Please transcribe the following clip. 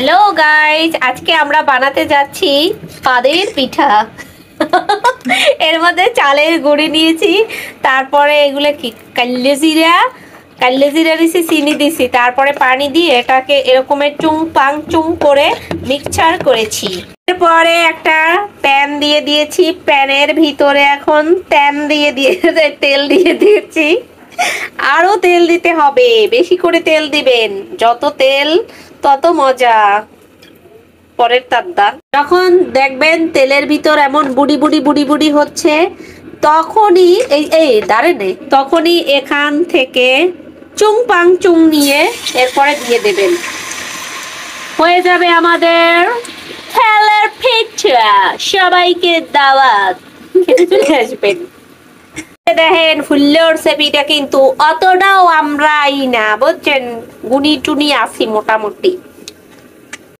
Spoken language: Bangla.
হ্যালো গাইজ, আজকে আমরা বানাতে যাচ্ছি পাদের পিঠা। এর মধ্যে চালের গুঁড়ি নিয়েছি, তারপরে এগুলো কি কাল্লে জিরা দিছি, চিনি দিছি, তারপরে পানি দিয়ে এটাকে এরকমের চুং পাং চুং করে মিক্সচার করেছি। এরপরে একটা প্যান দিয়ে দিয়েছি, প্যানের ভিতরে এখন তেল দিয়ে দিয়েছি। আরো তেল দিতে হবে, বেশি করে তেল দিবেন, যত তেল তত মজা। পরের তাদ্দা যখন দেখবেন তেলের ভিতর এমন বুড়ি বুড়ি বুড়ি বুড়ি হচ্ছে, তখনই এই দাঁড়ানে তখনই এখান থেকে চুং পাং চুং নিয়ে এরপরে দিয়ে দেবেন। হয়ে যাবে আমাদের তেলের পিঠা। সবাইকে দাওয়াত, খেতে চলে আসবেন। দেখেন ফুললে উঠছে পিঠা, কিন্তু অতটাও আমরাই না, বুঝছেন, গুনি টুনি আছি মোটামুটি।